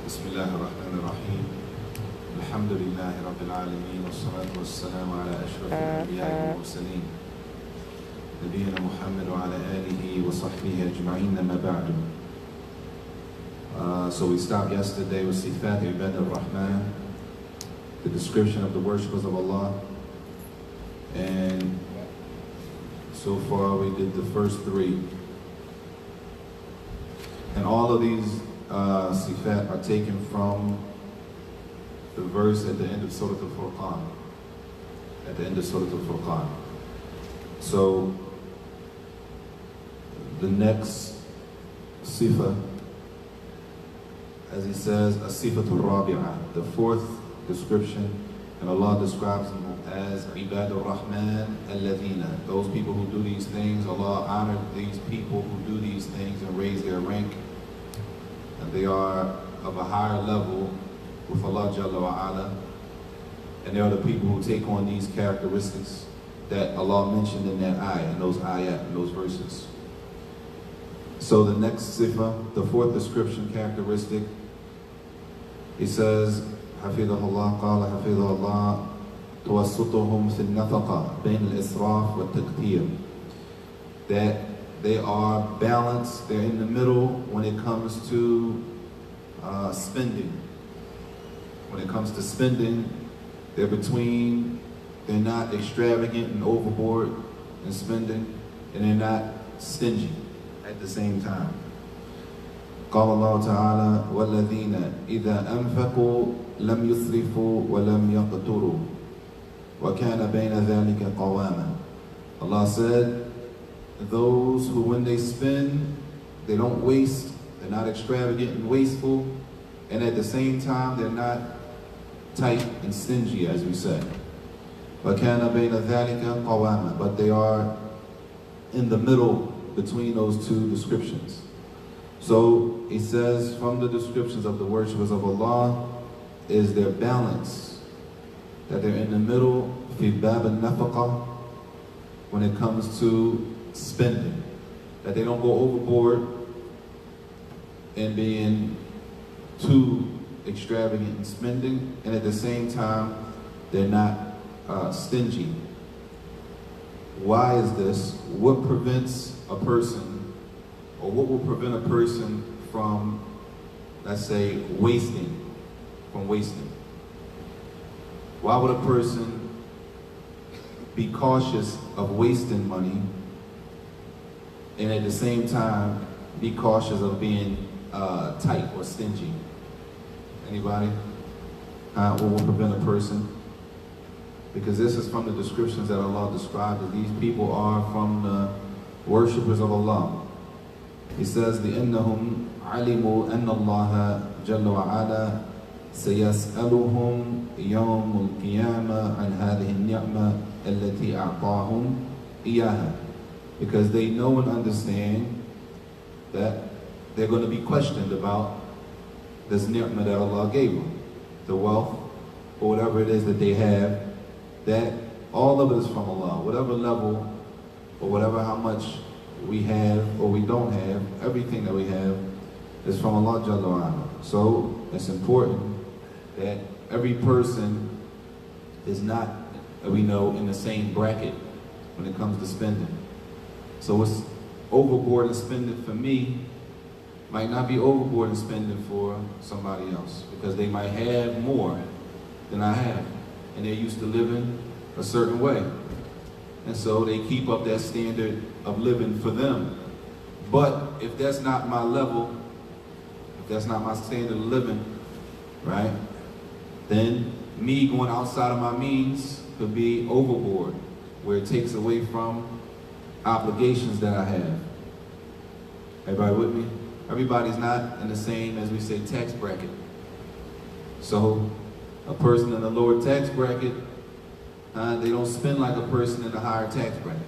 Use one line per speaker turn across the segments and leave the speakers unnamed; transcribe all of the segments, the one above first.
بسم الله الرحمن الرحيم الحمد لله رب العالمين والصلاة والسلام على أشرف الأنبياء والمرسلين نبينا محمد وعلى آله وصحبه أجمعين أما بعد. So we stopped yesterday with Sifat Ibad al-Rahman, the description of the worshippers of Allah, and so far we did the first three. And all of these sifat are taken from the verse at the end of Surah Al-Furqan. At the end of Surah Al-Furqan. So the next sifa, as he says, as-sifatul rabi'ah, the fourth description, and Allah describes them as Ibad al-Rahman al-Ladina, those people who do these things. Allah honored these people who do these things and raise their rank. And they are of a higher level with Allah Jalla wa Ala. And they are the people who take on these characteristics that Allah mentioned in that ayah, in those ayat, in those verses. So the next sifa, the fourth description characteristic, he says, حفظه الله قال حفظه الله توسطهم في النفقة بين الإسراف والتكثير, that they are balanced, they're in the middle when it comes to spending. When it comes to spending, they're not extravagant and overboard in spending, and they're not stingy at the same time. قال الله تعالى والذين إذا أنفقوا لم يسرفوا ولم يقتروا وكان بين ذلك قواما. Allah said, those who when they spend, they don't waste, they're not extravagant and wasteful, and at the same time they're not tight and stingy, as we said. وَكَانَ بَيْنَ ذَلِكَ قَوَامًا, but they are in the middle between those two descriptions. So he says from the descriptions of the worshippers of Allah is their balance, that they're in the middle, فِي بَابِ النَّفَقَةِ, when it comes to spending, that they don't go overboard and being too extravagant in spending, and at the same time they're not stingy. Why is this? What prevents a person, or what will prevent a person from, let's say, wasting? Why would a person be cautious of wasting money and at the same time be cautious of being tight or stingy? Anybody? What will prevent a person? Because this is from the descriptions that Allah described, that these people are from the worshippers of Allah. He says, لِأَنَّهُمْ عَلِمُوا أَنَّ اللَّهَ جَلَّ وَعَلَى سَيَسْأَلُهُمْ يَوْمُ الْقِيَامَةِ عَنْ هَذِهِ النِّعْمَةِ الَّتِي أَعْطَاهُمْ إِيَّاهَا. Because they know and understand that they're going to be questioned about this ni'mah that Allah gave them, the wealth, or whatever it is that they have, that all of it is from Allah. Whatever level, or whatever how much we have or we don't have, everything that we have is from Allah Jalla wa Ala. So it's important that every person is not, we know, in the same bracket when it comes to spending. So what's overboard in spending for me might not be overboard in spending for somebody else, because they might have more than I have, and they're used to living a certain way. And so they keep up that standard of living for them. But if that's not my level, if that's not my standard of living, right? Then me going outside of my means could be overboard, where it takes away from obligations that I have. Everybody with me? Everybody's not in the same, as we say, tax bracket. So a person in the lower tax bracket, they don't spend like a person in the higher tax bracket,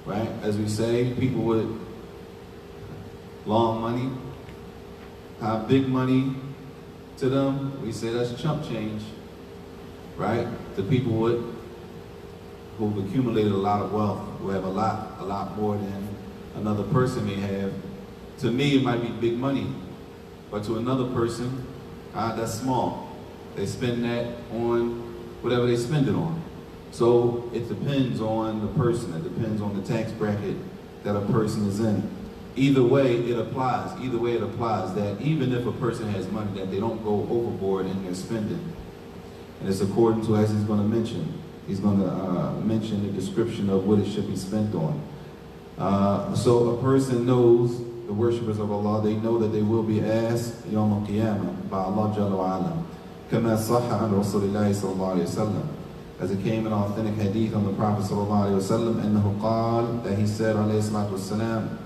right? As we say, people with long money, big money to them, we say that's chump change, right? The people who've accumulated a lot of wealth, who have a lot more than another person may have. To me, it might be big money, but to another person, that's small. They spend that on whatever they spend it on. So it depends on the person. It depends on the tax bracket that a person is in. Either way, it applies. Either way, it applies that even if a person has money, that they don't go overboard in their spending. And it's according to, as he's going to mention. He's going to mention the description of what it should be spent on. So a person knows, the worshippers of Allah, they know that they will be asked Yawm al-Qiyamah by Allah Jalla wa Ala. Kama sahha an Rasulillahi sallallahu alayhi wa sallam. As it came in authentic hadith on the Prophet sallallahu alayhi wa sallam, أنه قال, that he said alayhi salatu wassalam,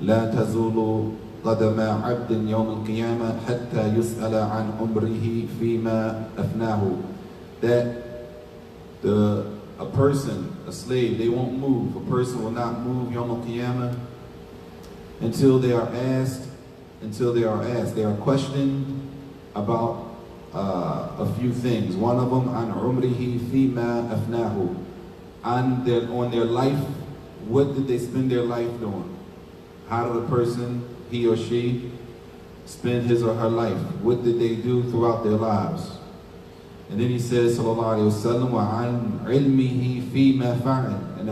لا تزول قدم عبد يوم القيامة حتى يسأل عن عمره فيما أفناه. That a person, a slave, they won't move. A person will not move Yawm al-Qiyamah until they are asked, they are questioned about a few things. One of them, an umrihi fima afnahu, on their life, what did they spend their life doing? How did a person, he or she, spend his or her life? What did they do throughout their lives? And then he says, sallallahu alayhi wa sallam, wa an ilmihi fima fa'al. And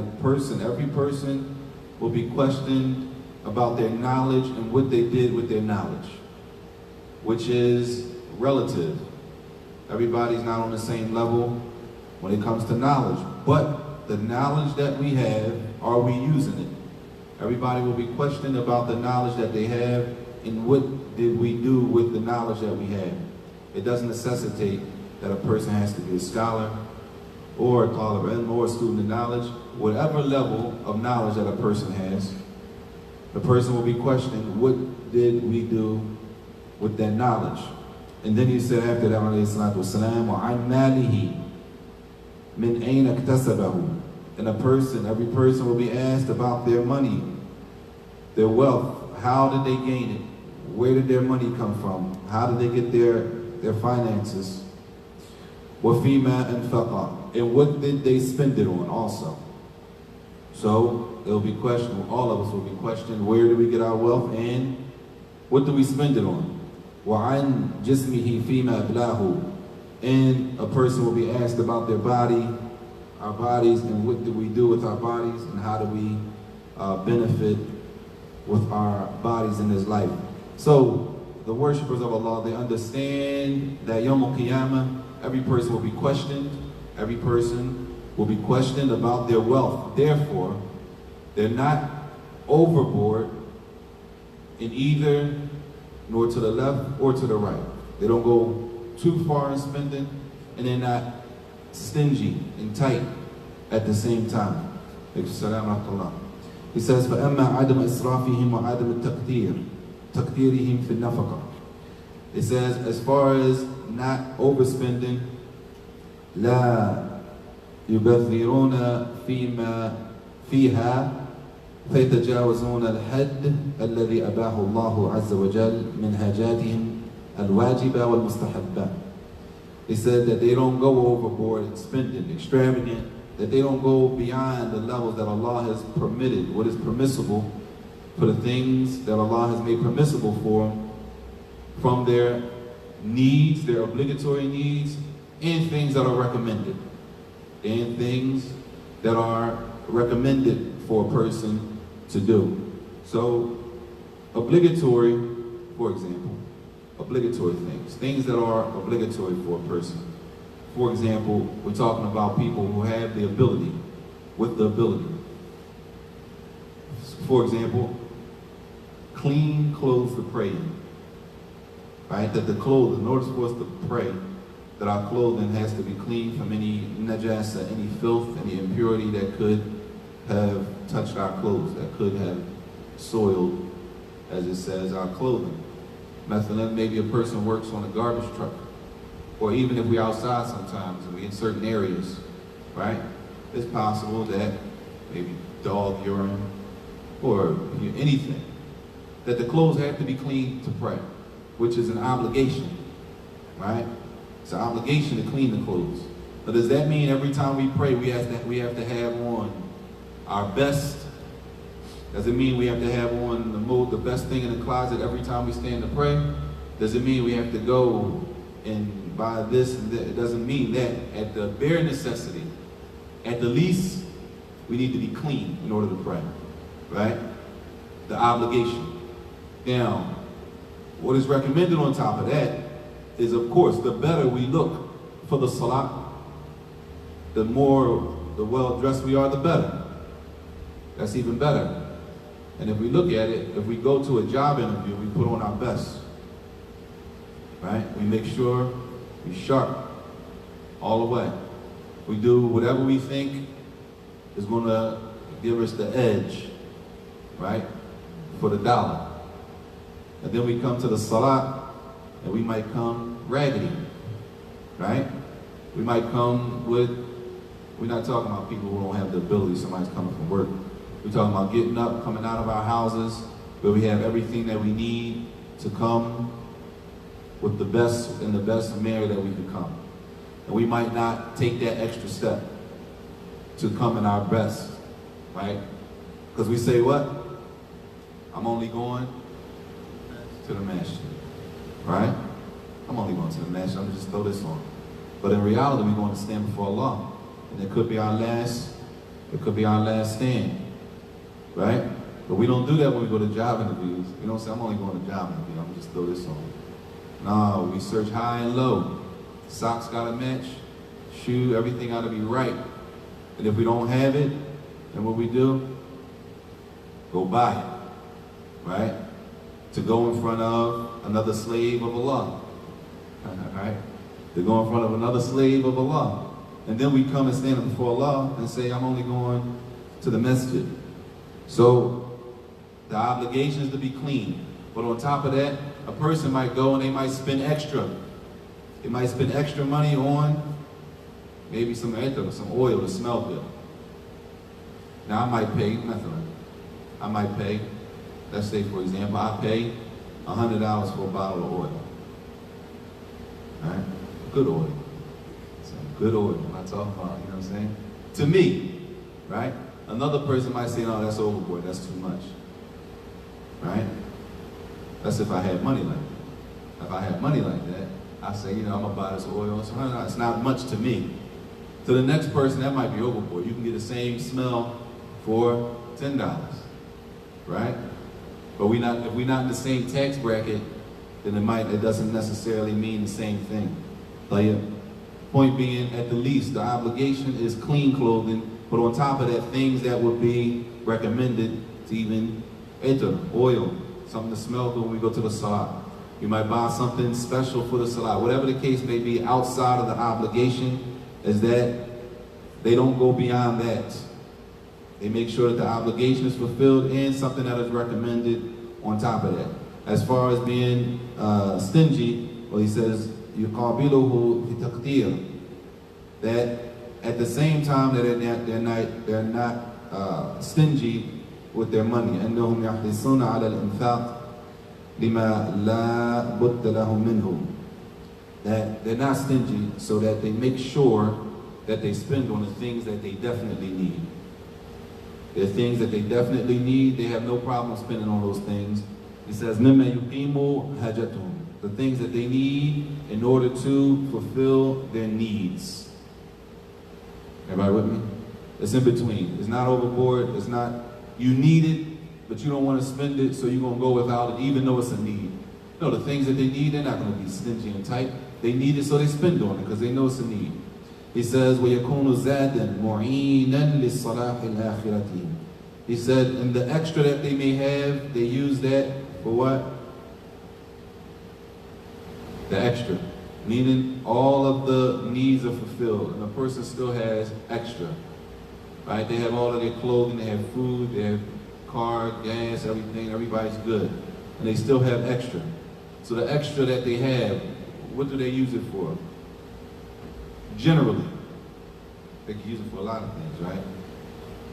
every person will be questioned about their knowledge and what they did with their knowledge, which is relative. Everybody's not on the same level when it comes to knowledge, but the knowledge that we have, are we using it? Everybody will be questioned about the knowledge that they have and what did we do with the knowledge that we have. It doesn't necessitate that a person has to be a scholar or a talib ilm or a student of knowledge. Whatever level of knowledge that a person has, the person will be questioning, what did we do with that knowledge? And then he said after that, alayhi salatu wasalam, وَعَنْ مَالِهِ مِنْ أَيْنَ اكْتَسَبَهُ. And every person will be asked about their money, their wealth. How did they gain it? Where did their money come from? How did they get their finances? وَفِيمَا أَنْفَقَ. And what did they spend it on also? So it'll be questioned, all of us will be questioned, where do we get our wealth and what do we spend it on? وَعَنْ جِسْمِهِ فِيمَا أَبْلَاهُ. And a person will be asked about their body, our bodies, and what do we do with our bodies, and how do we benefit with our bodies in this life. So the worshippers of Allah, they understand that Yawm al-Qiyamah, every person will be questioned. Every person will be questioned about their wealth. Therefore, they're not overboard in either nor to the left or to the right. They don't go too far in spending, and they're not stingy and tight at the same time. He says, فَأَمَّا عَدَمَ إِسْرَافِهِمْ وَعَدَمَ تَقْدِيرِهِمْ فِي النَّفَقَةِ. It says, as far as not overspending, لَا يُبَذِّرُونَ فِيهَا فيتجاوزون الحد الذي أباه الله عز وجل من حاجاتهم الواجبة والمستحبة. He said that they don't go overboard in spending, extravagant, that they don't go beyond the levels that Allah has permitted, what is permissible for the things that Allah has made permissible for them, from their needs, their obligatory needs, and things that are recommended, and things that are recommended for a person to do. So, obligatory, for example, obligatory things that are obligatory for a person. For example, we're talking about people who have the ability, with the ability. For example, clean clothes to pray in. right? That the clothing, in order for us to pray, that our clothing has to be clean from any najasa, any filth, any impurity that could have touched our clothes, that could have soiled, as it says, our clothing. Maybe a person works on a garbage truck, or even if we're outside sometimes and we're in certain areas, right? It's possible that maybe dog urine or anything, that the clothes have to be clean to pray, which is an obligation, right? It's an obligation to clean the clothes. But does that mean every time we pray we have to have on our best? Does it mean we have to have on the best thing in the closet every time we stand to pray? Does it mean we have to go and buy this and that? It doesn't mean that. At the bare necessity, at the least, we need to be clean in order to pray, right? The obligation. Now, what is recommended on top of that is, of course, the better we look for the salah, the well-dressed we are, the better. That's even better. And if we look at it, if we go to a job interview, we put on our best, right? We make sure we're sharp all the way. We do whatever we think is going to give us the edge, right, for the dollar. And then we come to the salat, and we might come raggedy, right? We might come with, we're not talking about people who don't have the ability, somebody's coming from work. We're talking about getting up, coming out of our houses, where we have everything that we need to come with the best, in the best manner that we could come. And we might not take that extra step to come in our best, right? Because we say what? I'm only going to the masjid, right? I'm only going to the masjid, I'm gonna just throw this on. But in reality, we're going to stand before Allah. And it could be our last stand, right? But we don't do that when we go to job interviews. We don't say, I'm only going to job interview, I'm gonna just throw this on. No, we search high and low. Socks gotta match, shoe, everything gotta be right. And if we don't have it, then what we do? Go buy it, right? To go in front of another slave of Allah, right? To go in front of another slave of Allah. And then we come and stand before Allah and say, I'm only going to the masjid. So the obligation is to be clean. But on top of that, a person might go and they might spend extra. They might spend extra money on maybe some oil to smell good. Now I might pay, let's say for example, I pay $100 for a bottle of oil. All right? Good oil. Some good oil. I'm not talking about, you know what I'm saying? To me, right? Another person might say, no, that's overboard, that's too much. Right? That's if I had money like that. If I had money like that, I say, I'm gonna buy this oil. It's not much to me. To the next person, that might be overboard. You can get the same smell for $10, right? But if we're not in the same tax bracket, then it doesn't necessarily mean the same thing. Point being, at the least, the obligation is clean clothing, but on top of that, things that would be recommended to even enter, oil, something to smell good when we go to the salat. You might buy something special for the salat. Whatever the case may be, outside of the obligation, is that they don't go beyond that. They make sure that the obligation is fulfilled and something that is recommended on top of that. As far as being stingy, well, he says, يُقَابِلُهُ بِتَقْدِيرٍ, that at the same time that they're not stingy with their money. أَنَّهُمْ يَحْرِصُونَ عَلَى الْإِنفَاقِ لِمَا لَا بُدَّ لَهُمْ مِنْهُ, that they're not stingy, so that they make sure that they spend on the things that they definitely need. There are things that they definitely need, they have no problem spending on those things. He says, مِمَّا يُقِيمُ حَاجَتُهُم, the things that they need in order to fulfill their needs. Everybody with me? It's in between. It's not overboard. It's not, you need it, but you don't want to spend it, so you're going to go without it, even though it's a need. No, the things that they need, they're not going to be stingy and tight. They need it, so they spend on it, because they know it's a need. He says, وَيَكُونُ زَادًا مُعِينًا لِلصَّلَاحِ الْآخِرَةِ. He said, and the extra that they may have, they use that for what? the extra. Meaning all of the needs are fulfilled and the person still has extra. Right? They have all of their clothing, they have food, they have car, gas, everything, everybody's good. And they still have extra. So the extra that they have, what do they use it for? Generally, they can use it for a lot of things, right?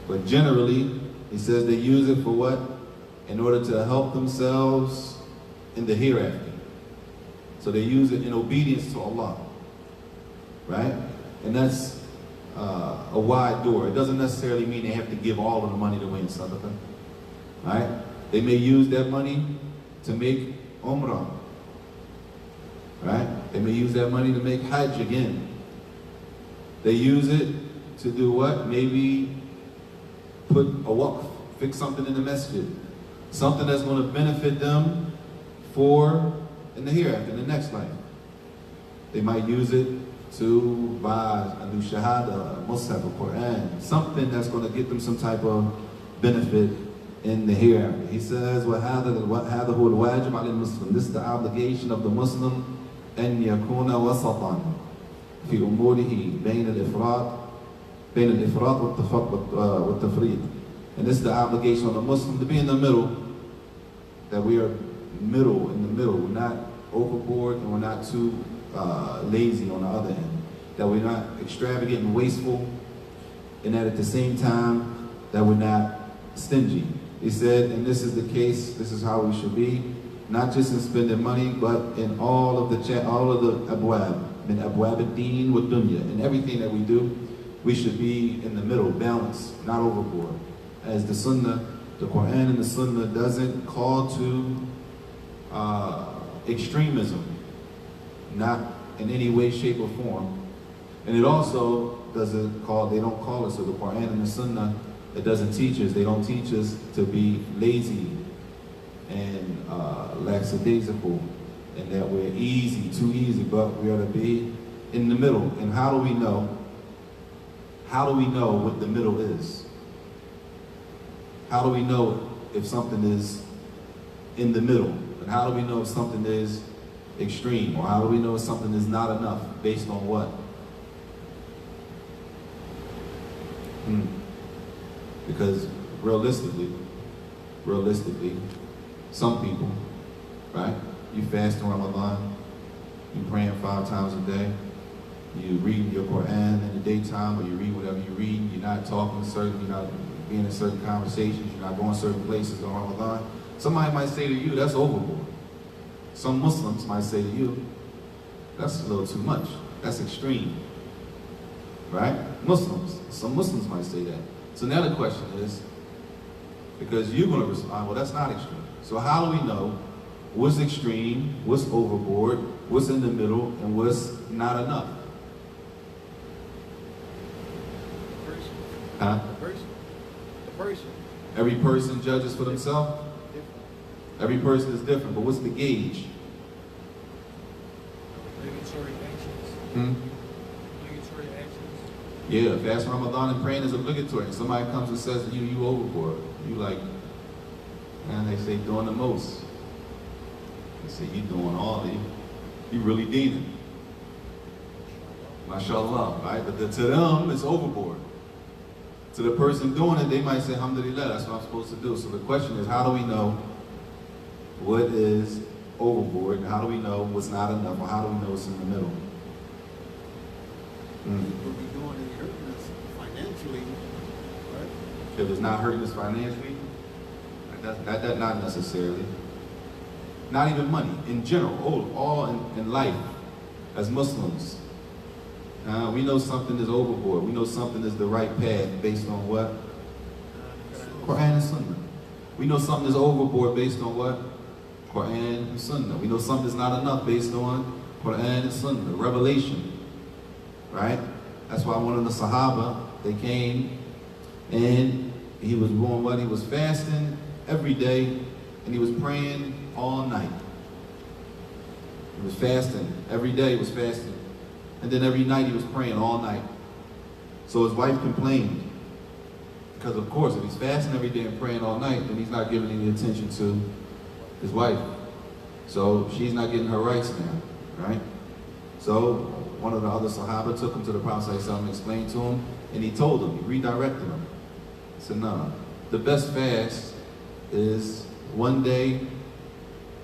But generally, he says they use it for what? In order to help themselves in the hereafter. So they use it in obedience to Allah, right? And that's a wide door. It doesn't necessarily mean they have to give all of the money away in sadaqah, right? They may use that money to make umrah, right? They may use that money to make hajj again. They use it to do what? Maybe put a waqf, fix something in the masjid, something that's going to benefit them for in the hereafter, in the next life. They might use it to buy a new shahada, a mushaf, a Quran, something that's going to get them some type of benefit in the hereafter. He says, وَهَذَا هُوَ الْوَاجِبُ عَلَى الْمُسْلِمِ. This is the obligation of the Muslim, أَنْ يَكُونَ وَسَطًا فِي أُمُورِهِ بين الإفراط والتفريط. And this is the obligation of the Muslim to be in the middle, that we are in the middle. We're not overboard and we're not too lazy on the other end. That we're not extravagant and wasteful, and that at the same time that we're not stingy. He said, and this is the case, this is how we should be, not just in spending money, but in all of the abwab, min abwab ad-din wa dunya, in everything that we do, we should be in the middle, balanced, not overboard. As the Sunnah, the Quran and the Sunnah doesn't call to extremism, not in any way, shape, or form. And it also doesn't call, they don't call us, so the Quran and the Sunnah, it doesn't teach us, they don't teach us to be lazy and lackadaisical, and that we're easy, too easy, but we ought to be in the middle. And how do we know? How do we know what the middle is? How do we know if something is in the middle? And how do we know if something is extreme? Or how do we know if something is not enough? Based on what? Because realistically, some people, right? You fast in Ramadan, you praying 5 times a day, you read your Quran in the daytime, or you read whatever you read, you're not talking certain, you're not being in certain conversations, you're not going certain places on Ramadan. Somebody might say to you, that's overboard. Some Muslims might say to you, that's a little too much, that's extreme, right? Some Muslims might say that. So now the question is, because you're going to respond, well, that's not extreme. So how do we know what's extreme, what's overboard, what's in the middle, and what's not enough? Huh?
The person.
Every person judges for themselves? Every person is different, but what's the gauge?
Obligatory actions. Obligatory actions.
Yeah, fast Ramadan and praying is obligatory. And somebody comes and says to you, you overboard. You like, and they say doing the most. They say you doing all of it. You really dealing. MashaAllah, right? But to them, it's overboard. To the person doing it, they might say, alhamdulillah, that's what I'm supposed to do. So the question is, how do we know what is overboard? How do we know what's not enough? Or how do we know what's in the middle?
What we doing is hurting us financially, right?
If it's not hurting us financially, that not necessarily. Not even money, in general, all in life, as Muslims. We know something is overboard. We know something is the right path based on what? Quran and Sunnah. We know something is overboard based on what? Quran and Sunnah. We know something is not enough based on Quran and Sunnah. Revelation. Right? That's why one of the Sahaba, they came and he was doing what? He was fasting every day and he was praying all night. He was fasting. Every day he was fasting. And then every night he was praying all night. So his wife complained. Because of course, if he's fasting every day and praying all night, then he's not giving any attention to his wife. So she's not getting her rights now, right? So one of the other Sahaba took him to the Prophet ﷺ, explained to him, and he told him, he redirected him. He said, no, the best fast is one day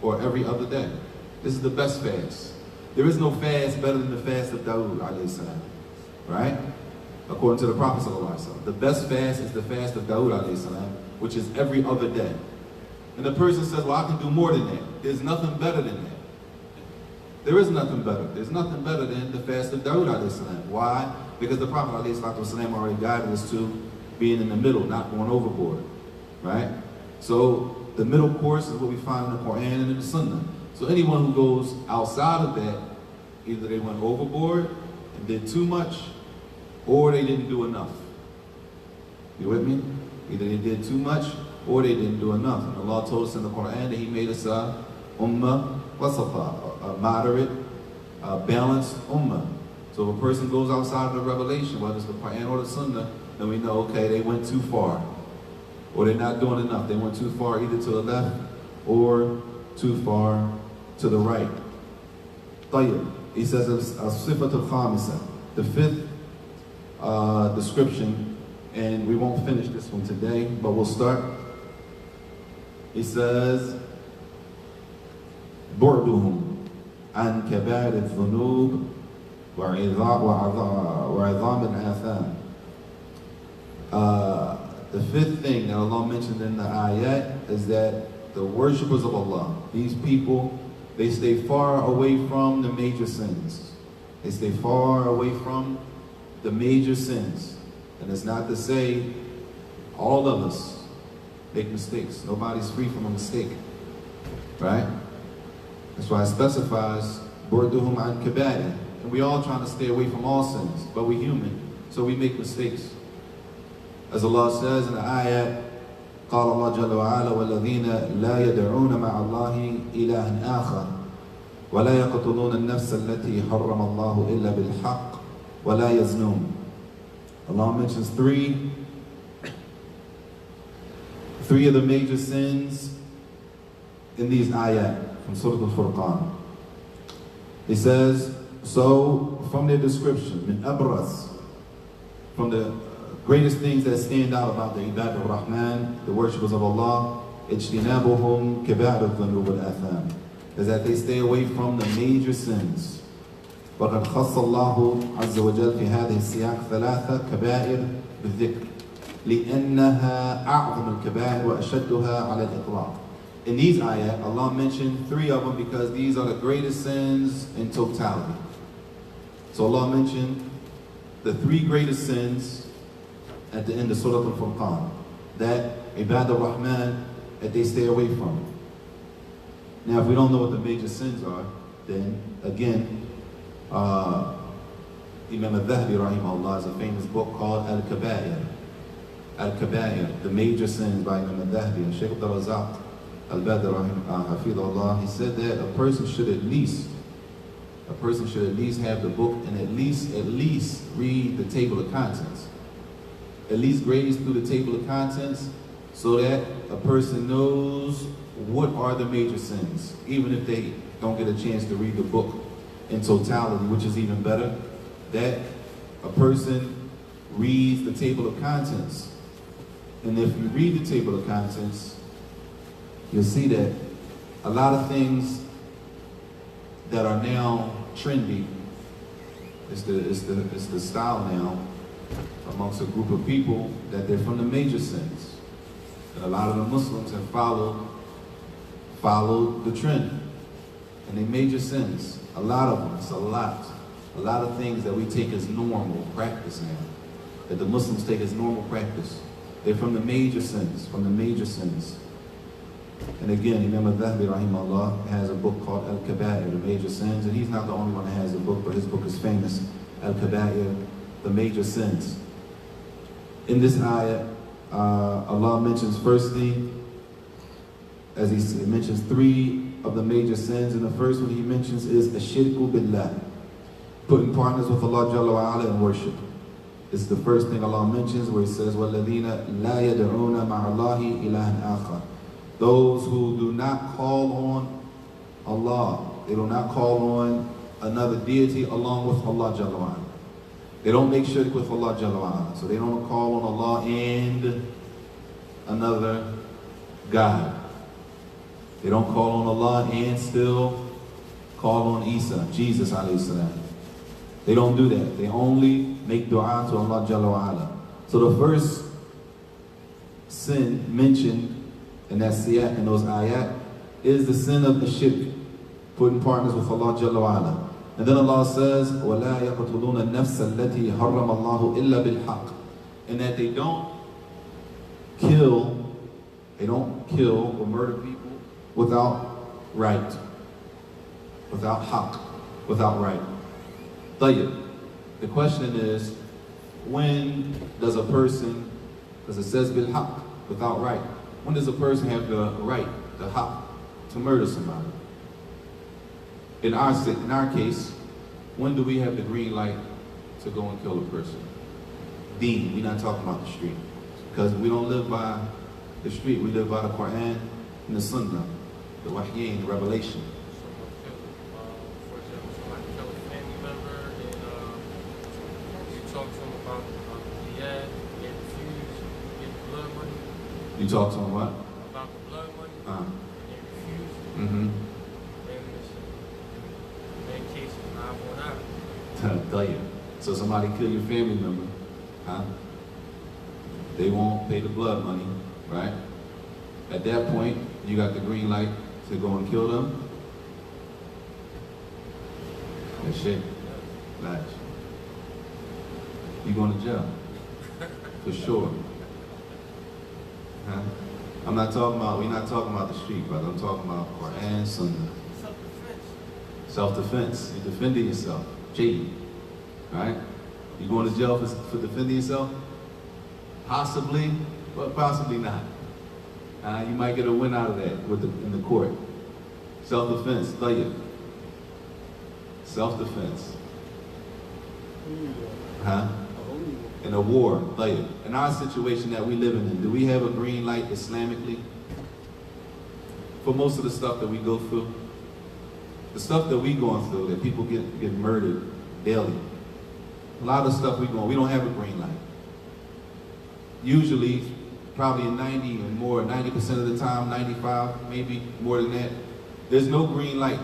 or every other day. This is the best fast. There is no fast better than the fast of Dawood alayhi salam, right? According to the Prophet ﷺ. The best fast is the fast of Dawood alayhi salam, which is every other day. And the person says, well, I can do more than that. There's nothing better than that. There is nothing better. There's nothing better than the fast of Dawood alayhi salam. Why? Because the Prophet alayhi salam already guided us to being in the middle, not going overboard, right? So the middle course is what we find in the Quran and in the Sunnah. So anyone who goes outside of that, either they went overboard and did too much, or they didn't do enough. You with me? Either they did too much, or they didn't do enough. And Allah told us in the Quran that He made us a ummah wasata, a moderate, balanced ummah. So if a person goes outside of the revelation, whether it's the Quran or the Sunnah, then we know, okay, they went too far. Or they're not doing enough. They went too far either to the left or too far to the right. طيب. He says, as-sifat al-khamisa, the fifth description, and we won't finish this one today, but we'll start. He says, بعدهم عن كبائر الذنوب وعظام الآثام. The fifth thing that Allah mentioned in the ayat is that the worshippers of Allah, these people, they stay far away from the major sins. They stay far away from the major sins. And it's not to say all of us make mistakes. Nobody's free from a mistake, right? That's why it specifies Burduhum an kaba'ir. And we all trying to stay away from all sins, but we're human, so we make mistakes. As Allah says in the ayat, قال الله جل وعلا والذين لا يدعون مع الله إلها آخر ولا يقتلون النفس التي حرم الله إلا بالحق ولا يزنون. Allah mentions three of the major sins in these ayat from Surah Al-Furqan. He says, so from their description, min abras, from the greatest things that stand out about the Ibad al-Rahman, the worshippers of Allah, اجتنابهم كبائر الذنوب والآثام, is that they stay away from the major sins. وقد خص الله عز وجل في هذه السياق ثلاثة كبائر بالذكر لأنها أعظم الكبائر وأشدها على الإطلاق. In these ayat, Allah mentioned three of them because these are the greatest sins in totality. So Allah mentioned the three greatest sins at the end of Surah Al-Furqan, that Ibad al-Rahman, that they stay away from. Now, if we don't know what the major sins are, then again, Imam al-Dhahabi rahimahullah has a famous book called Al-Kaba'ir. Al-Kaba'ir, the major sins by Imam al-Dhahabi. And Shaykh Abdul Razak al-Badr hafidhullah, he said that a person should at least have the book and at least read the table of contents. At least graze through the table of contents so that a person knows what are the major sins, even if they don't get a chance to read the book in totality, which is even better, that a person reads the table of contents. And if you read the table of contents, you'll see that a lot of things that are now trendy, it's the style now amongst a group of people that they're from the major sins. And a lot of the Muslims have followed the trend. And they major sins, a lot of them, it's a lot of things that we take as normal practice now, that the Muslims take as normal practice. They're from the major sins, And again, Imam al-Dhahabi rahimahullah has a book called Al-Kaba'ir, the major sins, and he's not the only one that has a book, but his book is famous, Al-Kaba'ir, the major sins. In this ayah, Allah mentions firstly, as he mentions three of the major sins, and the first one he mentions is Ashirku Billah, putting partners with Allah Jalla wa Ala in worship. This is the first thing Allah mentions where he says, وَالَّذِينَ لَا يَدْعُونَ مَعَ اللَّهِ إِلَهًا آخَرَ. Those who do not call on Allah, they do not call on another deity along with Allah Jalla wa Ala. They don't make shirk with Allah Jalla wa Ala. So they don't call on Allah and another God. They don't call on Allah and still call on Isa, Jesus alayhi salam. They don't do that. They only make dua to Allah Jalla wa Ala. So the first sin mentioned in that siyat, in those ayat, is the sin of the shirk, putting partners with Allah Jalla wa Ala. And then Allah says, وَلَا يَقْتُلُونَ النَّفْسَ الَّتِي حَرَّمَ اللَّهُ إِلَّا بِالْحَقِّ. And that they don't kill or murder people without right, without haqq, without right. Tayyib. The question is, when does a person, because it says bil-haqq, without right, when does a person have the right, the haqq, to murder somebody? In our case, when do we have the green light to go and kill a person? Deen, we're not talking about the street. Because we don't live by the street, we live by the Quran and the Sunnah, the Wahyain, the revelation.
For example, somebody kill a family member and you talk to him about the ad, they refuse, get the blood money.
You talk to him what?
About the blood money,
Uh-huh.
and they refuse.
Mm-hmm.
Then it's, in that case, it's not going out.
Tell you. So somebody kill your family member, huh? They won't pay the blood money, right? At that point, you got the green light to go and kill them. That shit. Latch. You going to jail. For sure. Huh? We're not talking about the street, brother. I'm talking about Quran, Sunnah.
Self-defense.
Self-defense. You're defending yourself. Jade. Right? You going to jail for defending yourself? Possibly, but possibly not. You might get a win out of that in the court. Self-defense. Tayyib. Self-defense. Huh? In a war. Tayyib. In our situation that we live in, do we have a green light Islamically? For most of the stuff that we go through, the stuff that we going through, that people get murdered daily, a lot of stuff we don't have a green light. Usually, probably 90% of the time, 95, maybe more than that, there's no green light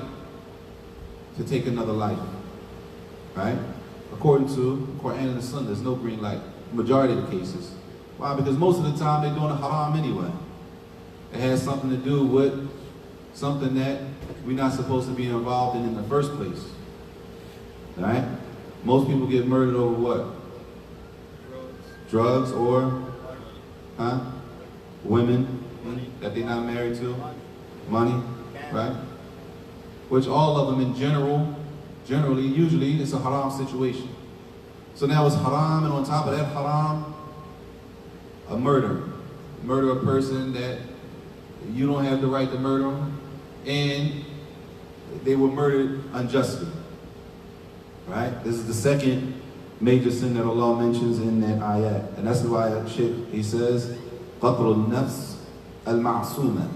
to take another life, right? According to Quran and the Sunnah, there's no green light, majority of the cases. Why? Because most of the time they're doing a haram anyway. It has something to do with something that we're not supposed to be involved in the first place, right? Most people get murdered over what? Drugs or women that they're not married to, money, right? Which all of them in generally, usually it's a haram situation. So now it's haram, and on top of that haram, a murder. Murder a person that you don't have the right to murder them, and they were murdered unjustly, right? This is the second major sin that Allah mentions in that ayat. And that's why he says, قَطْرُ النَّفْسِ الْمَعْصُومَةِ.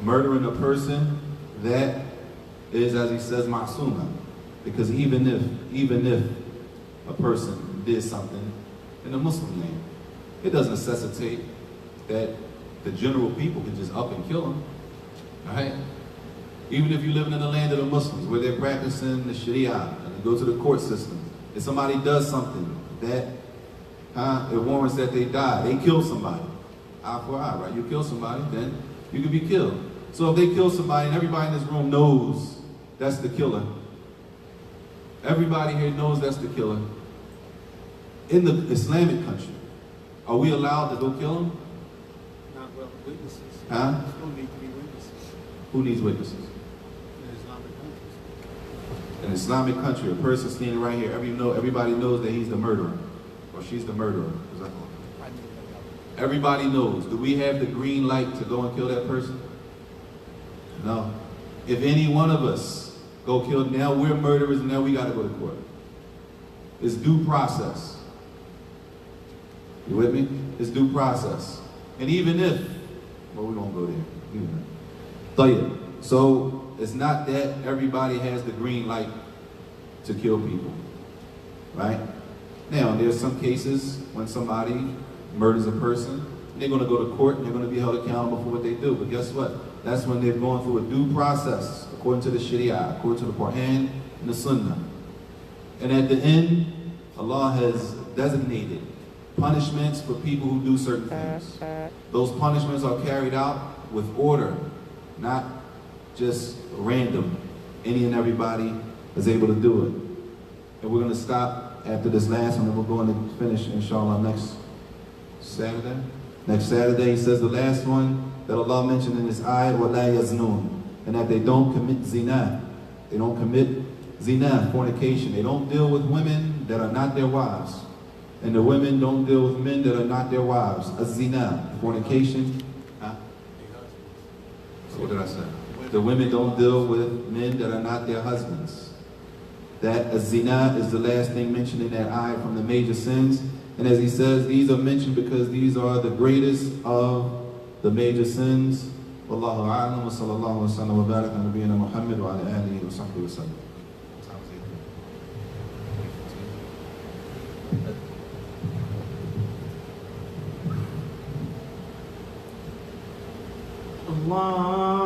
Murdering a person that is, as he says, ma'suma. Because even if a person did something in a Muslim name, it doesn't necessitate that the general people can just up and kill him, right? Even if you're living in the land of the Muslims, where they're practicing the Sharia, and they go to the court system, if somebody does something that it warrants that they die, they kill somebody, eye for eye, right? You kill somebody, then you can be killed. So if they kill somebody, and everybody in this room knows that's the killer, everybody here knows that's the killer, in the Islamic country, are we allowed to go kill him?
Not well, witnesses.
Huh?
There's no need to be witnesses
Who needs witnesses?
in Islamic countries.
In an Islamic country, a person standing right here, everybody knows that he's the murderer, or she's the murderer. Everybody knows. Do we have the green light to go and kill that person? No. If any one of us go kill, now we're murderers, and now we got to go to court. It's due process. You with me? It's due process. And even if, well, we won't go there. So it's not that everybody has the green light to kill people, right? Now, there's some cases when somebody murders a person, they're going to go to court and they're going to be held accountable for what they do. But guess what? That's when they're going through a due process, according to the Sharia, according to the Quran and the Sunnah. And at the end, Allah has designated punishments for people who do certain things. Those punishments are carried out with order, not just random. Any and everybody is able to do it. And we're going to stop after this last one, and we're going to finish, inshallah, next Saturday. Next Saturday, he says the last one that Allah mentioned in this ayat, وَلَا يَزْنُونَ, and that they don't commit zina. They don't commit zina, fornication. They don't deal with women that are not their wives. And the women don't deal with men that are not their wives. Az-zina, fornication. Huh? So what did I say? The women don't deal with men that are not their husbands. That az-zina is the last thing mentioned in that ayat from the major sins. And as he says, these are mentioned because these are the greatest of the major sins. Wallahu a'lam wa sallallahu wa sallam wa barak ala nabiyyina Muhammad wa ala alihi wa sahbihi wa sallam.
Allah